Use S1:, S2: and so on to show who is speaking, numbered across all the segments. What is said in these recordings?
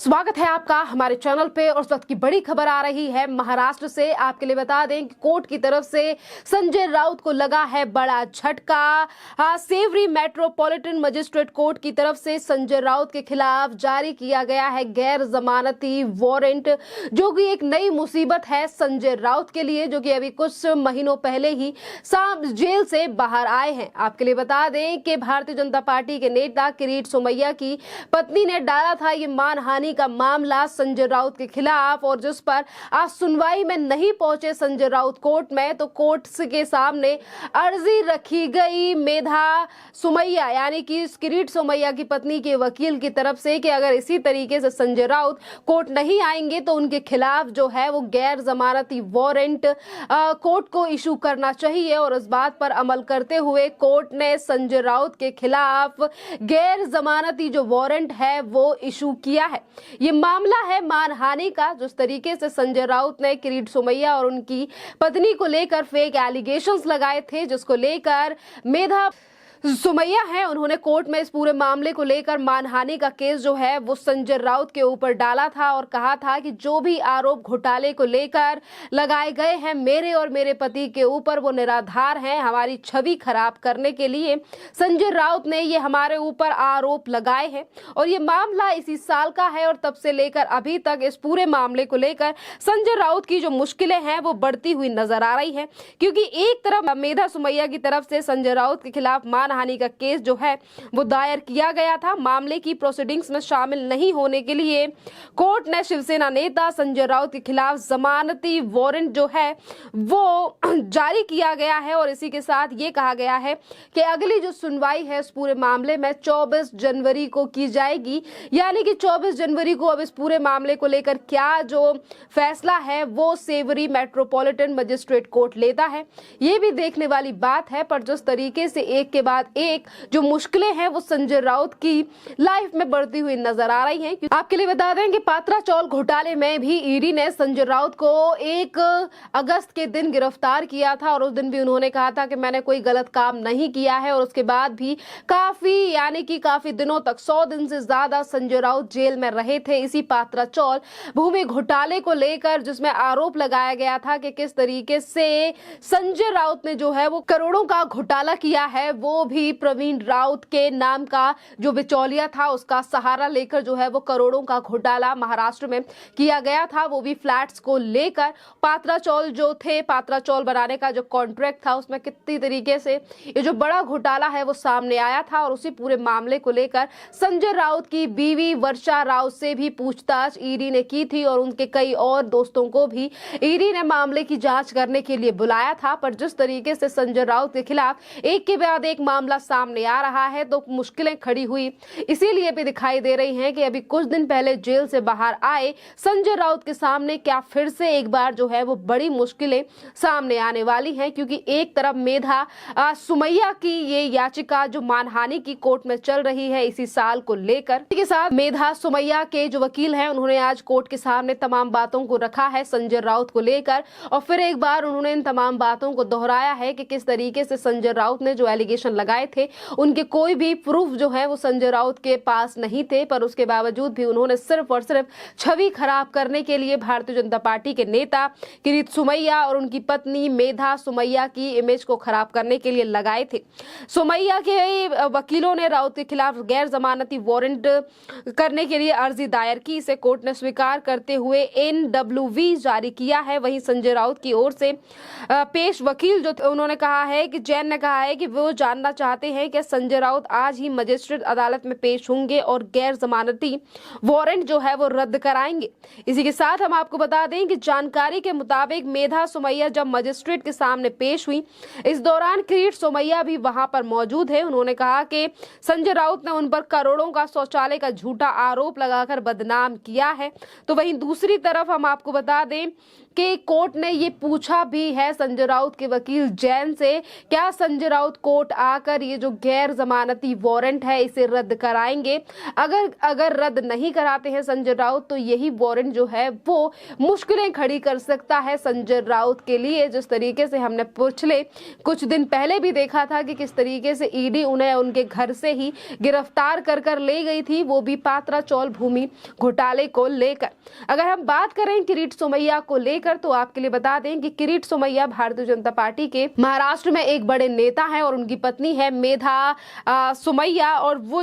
S1: स्वागत है आपका हमारे चैनल पे। और इस वक्त की बड़ी खबर आ रही है महाराष्ट्र से। आपके लिए बता दें कि कोर्ट की तरफ से संजय राउत को लगा है बड़ा झटका। सेवरी मेट्रोपॉलिटन मजिस्ट्रेट कोर्ट की तरफ से संजय राउत के खिलाफ जारी किया गया है गैर जमानती वारंट, जो कि एक नई मुसीबत है संजय राउत के लिए, जो कि अभी कुछ महीनों पहले ही जेल से बाहर आए हैं। आपके लिए बता दें कि भारतीय जनता पार्टी के नेता किरीट सोमैया की पत्नी ने डाला था ये मानहानि का मामला संजय राउत के खिलाफ, और जिस पर आज सुनवाई में नहीं पहुंचे संजय राउत कोर्ट में, तो कोर्ट के सामने अर्जी रखी गई मेधा सोमैया यानी कि किरीट सोमैया की पत्नी के वकील की तरफ से कि अगर इसी तरीके से संजय राउत कोर्ट नहीं आएंगे तो उनके खिलाफ जो है वो गैर जमानती वारंट कोर्ट को इशू करना चाहिए। और इस बात पर अमल करते हुए कोर्ट ने संजय राउत के खिलाफ गैर जमानती जो वारंट है वो इशू किया है। ये मामला है मानहानि का। जिस तरीके से संजय राउत ने किरीट सोमैया और उनकी पत्नी को लेकर फेक एलिगेशंस लगाए थे, जिसको लेकर मेधा सोमैया है, उन्होंने कोर्ट में इस पूरे मामले को लेकर मानहानि का केस जो है वो संजय राउत के ऊपर डाला था और कहा था कि जो भी आरोप घोटाले को लेकर लगाए गए हैं मेरे और मेरे पति के ऊपर वो निराधार हैं। हमारी छवि खराब करने के लिए संजय राउत ने ये हमारे ऊपर आरोप लगाए हैं और ये मामला इसी साल का है। और तब से लेकर अभी तक इस पूरे मामले को लेकर संजय राउत की जो मुश्किलें हैं वो बढ़ती हुई नजर आ रही है, क्योंकि एक तरफ मेधा सोमैया की तरफ से संजय राउत के खिलाफ मानहानि का केस जो है वो दायर किया गया था। मामले की प्रोसीडिंग्स में शामिल नहीं होने के लिए कोर्ट ने शिवसेना नेता संजय राउत के खिलाफ जमानती वारंट जो है वो जारी किया गया है। और इसी के साथ ये कहा गया है कि अगली जो सुनवाई है इस पूरे मामले में 24 जनवरी को की जाएगी, यानी कि 24 जनवरी को अब इस पूरे मामले को लेकर क्या जो फैसला है वो सेवरी मेट्रोपॉलिटन मजिस्ट्रेट कोर्ट लेता है, ये भी देखने वाली बात है। पर जिस तरीके से एक के बाद एक जो मुश्किलें हैं वो संजय राउत की लाइफ में बढ़ती हुई नजर आ रही हैं। आपके लिए बता दें कि पात्रा चौल घोटाले में भी ईडी ने संजय राउत को 1 अगस्त के दिन गिरफ्तार किया था और उस दिन भी उन्होंने कहा था कि मैंने कोई गलत काम नहीं किया है। और उसके बाद भी काफी दिनों तक 100 दिन से ज्यादा संजय राउत जेल में रहे थे इसी पात्रा चौल भूमि घोटाले को लेकर, जिसमें आरोप लगाया गया था कि किस तरीके से संजय राउत ने जो है वो करोड़ों का घोटाला किया है, वो भी प्रवीण राउत के नाम का जो बिचौलिया था उसका सहारा लेकर जो है वो करोड़ों का घोटाला महाराष्ट्र में किया गया था, वो भी फ्लैट्स को लेकर। पात्रा चौल जो थे, पात्रा चौल बनाने का जो कॉन्ट्रैक्ट था उसमें कितनी तरीके से ये जो बड़ा घोटाला है वो सामने आया था। और उसी पूरे मामले को लेकर संजय राउत की बीवी वर्षा राउत से भी पूछताछ ईडी ने की थी और उनके कई और दोस्तों को भी ईडी ने मामले की जांच करने के लिए बुलाया था। पर जिस तरीके से संजय राउत के खिलाफ एक के बाद एक मामला सामने आ रहा है तो मुश्किलें खड़ी हुई इसीलिए भी दिखाई दे रही हैं कि अभी कुछ दिन पहले जेल से बाहर आए संजय राउत के सामने क्या फिर से एक बार जो है वो बड़ी मुश्किलें सामने आने वाली हैं, क्योंकि एक तरफ मेधा सोमैया की ये याचिका जो मानहानि की कोर्ट में चल रही है इसी साल को लेकर। इसके साथ मेधा सोमैया के जो वकील हैं उन्होंने आज कोर्ट के सामने तमाम बातों को रखा है संजय राउत को लेकर, और फिर एक बार उन्होंने इन तमाम बातों को दोहराया है कि किस तरीके से संजय राउत ने जो एलिगेशन लगाए थे उनके कोई भी प्रूफ जो है वो संजय राउत के पास नहीं थे, पर उसके बावजूद भी उन्होंने सिर्फ और सिर्फ छवि खराब करने के लिए भारतीय जनता पार्टी के नेता किरीट सोमैया और उनकी पत्नी मेधा सोमैया की इमेज को खराब करने के लिए लगाए थे। सोमैया के वकीलों ने राउत के खिलाफ गैर जमानती वारंट करने के लिए अर्जी दायर की, इसे कोर्ट ने स्वीकार करते हुए NWV जारी किया है। वहीं संजय राउत की ओर से पेश वकील जो उन्होंने कहा है कि जैन ने कहा है कि वो जानना चाहते हैं कि संजय राउत आज ही मजिस्ट्रेट अदालत में पेश होंगे और गैर जमानती वारंट जो है वो रद्द कराएंगे। इसी के साथ हम आपको बता दें कि जानकारी के मुताबिक मेधा सोमैया जब मजिस्ट्रेट के सामने पेश हुई इस दौरान किरीट सोमैया भी वहां पर मौजूद है। उन्होंने कहा कि संजय राउत ने उन पर करोड़ों का शौचालय का झूठा आरोप लगाकर बदनाम किया है। तो वहीं दूसरी तरफ हम आपको बता दें कि कोर्ट ने ये पूछा भी है संजय राउत के वकील जैन से, क्या संजय राउत कोर्ट आकर ये जो गैर जमानती वारंट है इसे रद्द कराएंगे। अगर रद्द नहीं कराते हैं संजय राउत तो यही वारंट जो है वो मुश्किलें खड़ी कर सकता है संजय राउत के लिए। जिस तरीके से हमने पिछले कुछ दिन पहले भी देखा था कि किस तरीके से ईडी उन्हें उनके घर से ही गिरफ्तार कर ले गई थी, वो भी पात्रा चौल भूमि घोटाले को लेकर। अगर हम बात करें किरीट सोमैया को लेकर तो आपके लिए बता दें कि किरीट सोमैया भारतीय जनता पार्टी के महाराष्ट्र में एक बड़े नेता हैं और उनकी पत्नी है मेधा सोमैया। और वो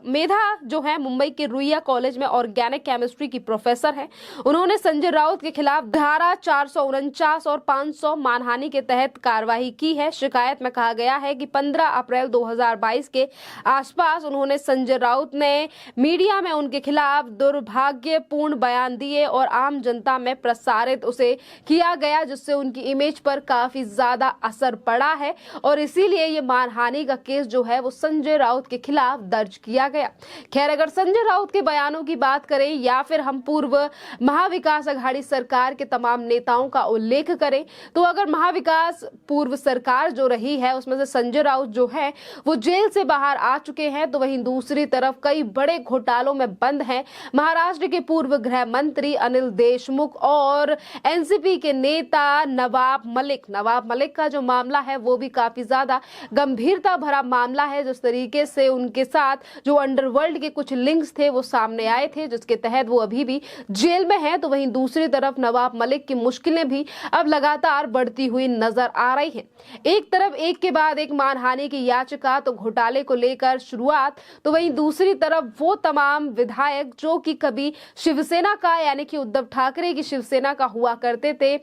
S1: मेधा जो है मुंबई के रुईया कॉलेज में ऑर्गेनिक केमिस्ट्री की प्रोफेसर है। उन्होंने संजय राउत के खिलाफ धारा 449 और 500 मानहानि के तहत कार्रवाई की है। शिकायत में कहा गया है कि 15 अप्रैल 2022 के आसपास उन्होंने संजय राउत ने मीडिया में उनके खिलाफ दुर्भाग्यपूर्ण बयान दिए और आम जनता में प्रसारित उसे किया गया, जिससे उनकी इमेज पर काफी ज्यादा असर पड़ा है और इसीलिए ये मानहानि का केस जो है वो संजय राउत के खिलाफ दर्ज किया गया। खैर, अगर संजय राउत के बयानों की बात करें या फिर हम पूर्व महाविकास अघाड़ी सरकार के तमाम नेताओं का उल्लेख करें तो अगर महाविकास पूर्व सरकार जो रही है उसमें से संजय राउत जो है वो जेल से बाहर आ चुके हैं, तो वहीं दूसरी तरफ कई बड़े घोटालों में बंद हैं महाराष्ट्र के पूर्व गृह मंत्री अनिल देशमुख और एनसीपी के नेता नवाब मलिक का जो मामला है वो भी काफी ज्यादा गंभीरता भरा मामला है। जिस तरीके से उनके साथ जो अंडरवर्ल्ड के कुछ लिंक्स थे वो सामने आए थे, जिसके तहत वो अभी भी जेल में है, तो वहीं दूसरी तरफ नवाब मलिक की मुश्किलें भी अब लगातार बढ़ती हुई नजर आ रही हैं। एक तरफ एक के बाद एक मानहानि की याचिका तो घोटाले को लेकर शुरुआत, तो वहीं दूसरी तरफ वो तमाम विधायक जो कि कभी शिवसेना का यानी कि उद्धव ठाकरे की शिवसेना का हुआ करते थे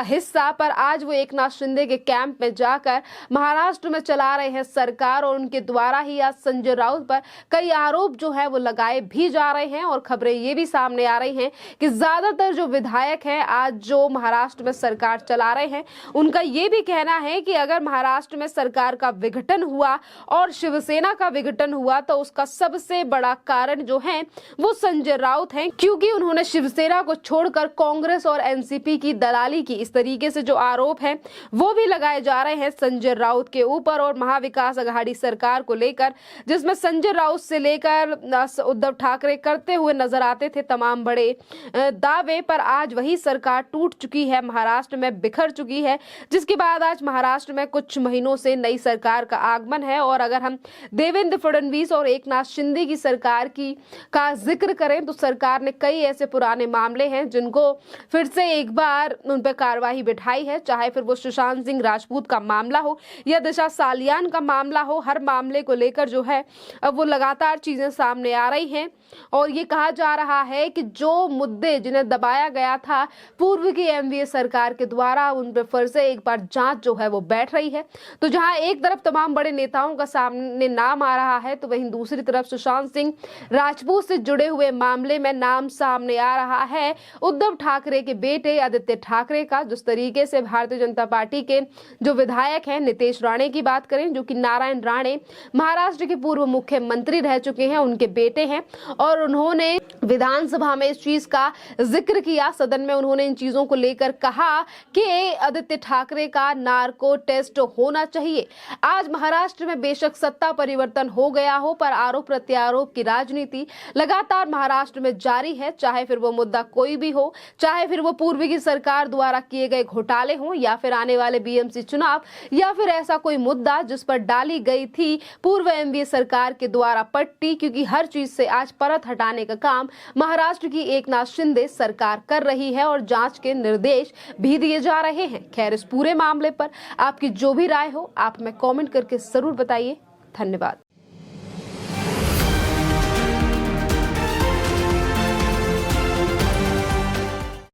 S1: हिस्सा, पर आज वो एकनाथ शिंदे के कैंप में जाकर महाराष्ट्र में चला रहे हैं सरकार और उनके द्वारा ही आज संजय राउत पर कई आरोप जो है वो लगाए भी जा रहे हैं। और खबरें ये भी सामने आ रही हैं कि ज्यादातर जो विधायक हैं आज जो महाराष्ट्र में सरकार चला रहे हैं उनका ये भी कहना है कि अगर महाराष्ट्र में सरकार का विघटन हुआ और शिवसेना का विघटन हुआ तो उसका सबसे बड़ा कारण जो है वो संजय राउत हैं, क्योंकि उन्होंने शिवसेना को छोड़कर कांग्रेस और एनसीपी की दलाली की। इस तरीके से जो आरोप हैं वो भी लगाए जा रहे हैं संजय राउत के ऊपर और महाविकास अघाड़ी सरकार को लेकर, जिसमें संजय राउत से लेकर उद्धव ठाकरे करते हुए नजर आते थे तमाम बड़े दावे, पर आज वही सरकार टूट चुकी है, महाराष्ट्र में बिखर चुकी है, जिसके बाद आज महाराष्ट्र में कुछ महीनों से नई सरकार का आगमन है। और अगर हम देवेंद्र फडणवीस और एकनाथ शिंदे की सरकार का जिक्र करें तो सरकार ने कई ऐसे पुराने मामले हैं जिनको फिर से एक बार उन पर कार्रवाई बिठाई है, चाहे फिर वो सुशांत सिंह राजपूत का मामला हो या दिशा सालियान का मामला हो। हर मामले को लेकर जो है अब वो लगातार चीजें सामने आ रही हैं और ये कहा जा रहा है कि जो मुद्दे जिन्हें दबाया गया था पूर्व की एमवीए सरकार के द्वारा उन पर फिर से एक बार जांच जो है वो बैठ रही है। तो जहां एक तरफ तमाम बड़े नेताओं का सामने नाम आ रहा है तो वहीं दूसरी तरफ सुशांत सिंह राजपूत से जुड़े हुए मामले में नाम सामने आ रहा है उद्धव ठाकरे के बेटे आदित्य ठाकरे का। जिस तरीके से भारतीय जनता पार्टी के जो विधायक हैं नितेश राणे की बात करें जो कि नारायण राणे महाराष्ट्र के पूर्व मुख्यमंत्री रह चुके हैं, उनके बेटे हैं और उन्होंने विधानसभा में इस चीज का जिक्र किया, सदन में उन्होंने इन चीजों को लेकर कहा कि आदित्य ठाकरे का नार्को टेस्ट होना चाहिए। आज महाराष्ट्र में बेशक सत्ता परिवर्तन हो गया हो पर आरोप प्रत्यारोप की राजनीति लगातार महाराष्ट्र में जारी है, चाहे फिर वो मुद्दा कोई भी हो, चाहे फिर वो पूर्व की सरकार द्वारा किए गए घोटाले हों या फिर आने वाले बीएमसी चुनाव या फिर ऐसा कोई मुद्दा जिस पर डाली गई थी पूर्व एमवीए सरकार के द्वारा पट्टी, क्योंकि हर चीज से आज परत हटाने का काम महाराष्ट्र की एकनाथ शिंदे सरकार कर रही है और जांच के निर्देश भी दिए जा रहे हैं। खैर, इस पूरे मामले पर आपकी जो भी राय हो आप हमें कमेंट करके जरूर बताइए। धन्यवाद।